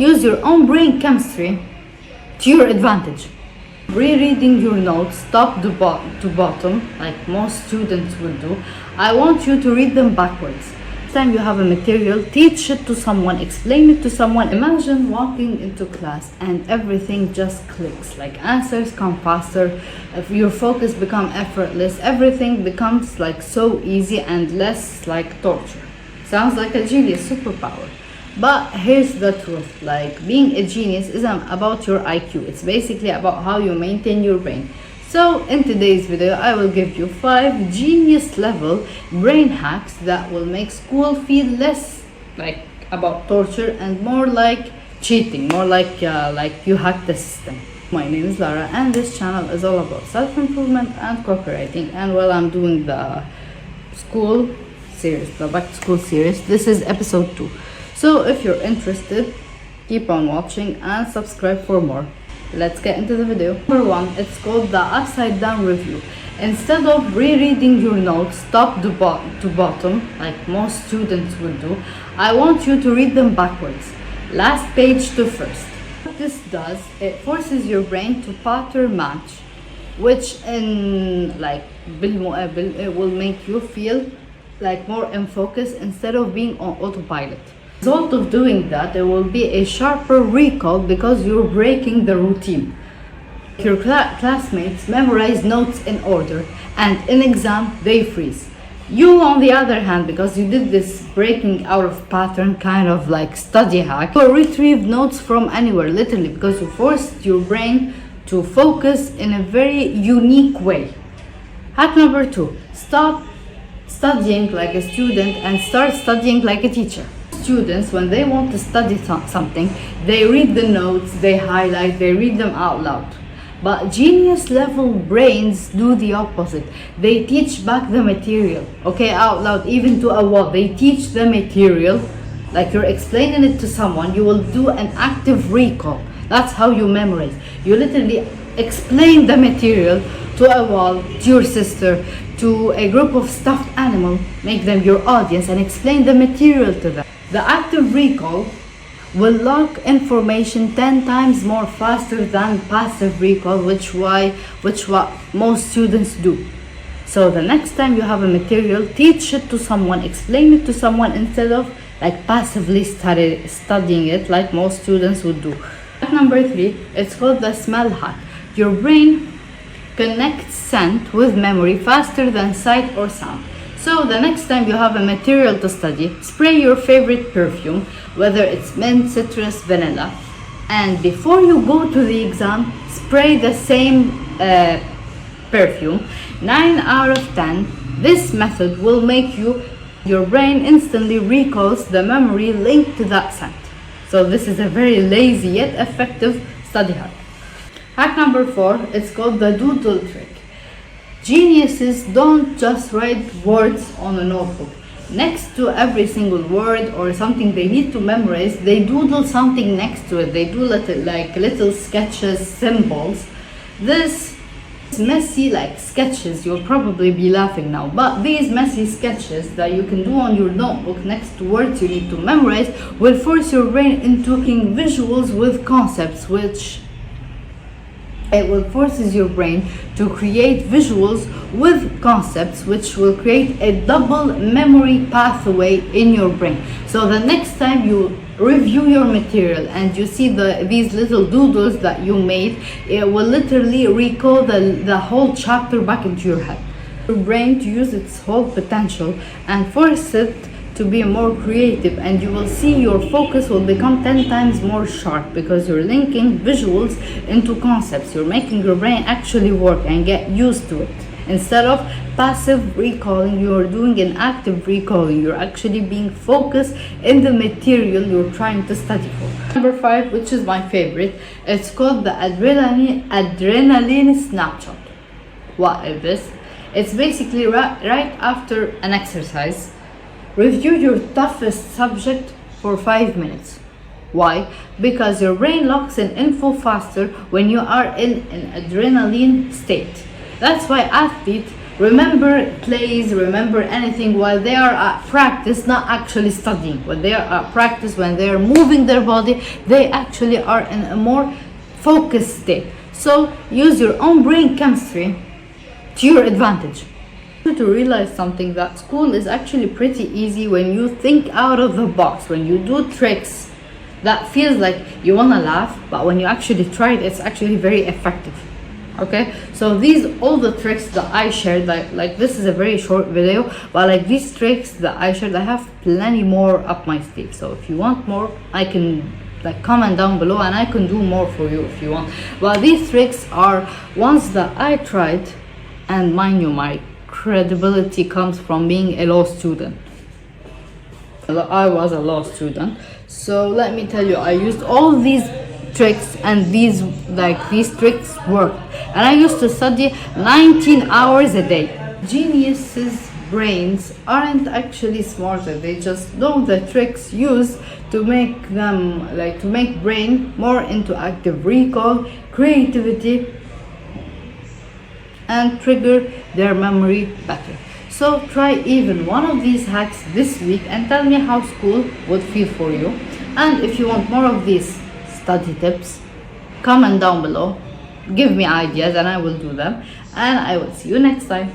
Use your own brain chemistry to your advantage. Rereading your notes top to bottom, like most students will do. I want you to read them backwards. Next time you have a material, teach it to someone, explain it to someone. Imagine walking into class and everything just clicks, like answers come faster, if your focus becomes effortless, everything becomes like so easy and less like torture. Sounds like a genius superpower. But here's the truth, like being a genius isn't about your IQ, it's basically about how you maintain your brain. So in today's video, I will give you 5 genius level brain hacks that will make school feel less like about torture and more like cheating, more like you hacked the system. My name is Lara and this channel is all about self-improvement and copywriting, and while I'm doing the school series, the back to school series, this is episode 2. So if you're interested, keep on watching and subscribe for more. Let's get into the video. Number 1, it's called the upside down review. Instead of rereading your notes top to bottom, like most students will do, I want you to read them backwards, last page to first. What this does, it forces your brain to pattern match, which in like بالمقابل, it will make you feel like more in focus instead of being on autopilot. The result of doing that, there will be a sharper recall because you're breaking the routine. Your classmates memorize notes in order, and in exam they freeze. You, on the other hand, because you did this breaking out of pattern kind of like study hack, you retrieve notes from anywhere, literally, because you forced your brain to focus in a very unique way. Hack number 2, stop studying like a student and start studying like a teacher. Students, when they want to study something, they read the notes, they highlight, they read them out loud. But genius level brains do the opposite. They teach back the material, okay, out loud, even to a wall. They teach the material, like you're explaining it to someone. You will do an active recall. That's how you memorize. You literally explain the material to a wall, to your sister, to a group of stuffed animals, make them your audience and explain the material to them. The active recall will lock information 10 times more faster than passive recall, which what most students do. So the next time you have a material, teach it to someone, explain it to someone instead of like passively studying it like most students would do. Hack number 3, it's called the smell hack. Your brain connects scent with memory faster than sight or sound. So the next time you have a material to study, spray your favorite perfume, whether it's mint, citrus, vanilla, and before you go to the exam, spray the same perfume. 9 out of 10, this method will make your brain instantly recalls the memory linked to that scent. So this is a very lazy yet effective study hack. Hack number 4, it's called the doodle trick. Geniuses don't just write words on a notebook. Next to every single word or something they need to memorize, they doodle something next to it. They do little sketches, symbols. This messy like sketches, you'll probably be laughing now, but these messy sketches that you can do on your notebook next to words you need to memorize will force your brain into making visuals with concepts, which it will forces your brain to create visuals with concepts, which will create a double memory pathway in your brain. So the next time you review your material and you see these little doodles that you made, it will literally recall the whole chapter back into your head. Your brain to use its whole potential and force it to be more creative, and you will see your focus will become 10 times more sharp because you're linking visuals into concepts. You're making your brain actually work and get used to it. Instead of passive recalling, you're doing an active recalling. You're actually being focused in the material you're trying to study for. Number 5, which is my favorite, it's called the adrenaline snapshot. What is this? It's basically right after an exercise, review your toughest subject for 5 minutes. Why? Because your brain locks in info faster when you are in an adrenaline state. That's why athletes remember plays, remember anything while they are at practice, not actually studying. When they are at practice, when they are moving their body, they actually are in a more focused state. So use your own brain chemistry to your advantage. To realize something, that school is actually pretty easy when you think out of the box, when you do tricks that feels like you want to laugh, but when you actually try it, it's actually very effective. Okay, so these all the tricks that I shared, like this is a very short video, but like these tricks that I shared, I have plenty more up my sleeve. So if you want more, I can like comment down below and I can do more for you if you want. But these tricks are ones that I tried, and mind you, my credibility comes from being a law student. I was a law student, so let me tell you, I used all these tricks, and these tricks work, and I used to study 19 hours a day. Geniuses' brains aren't actually smarter, they just know the tricks used to make them to make brain more into active recall, creativity, and trigger their memory better. So try even one of these hacks this week and tell me how school would feel for you. And if you want more of these study tips, comment down below, give me ideas and I will do them, and I will see you next time.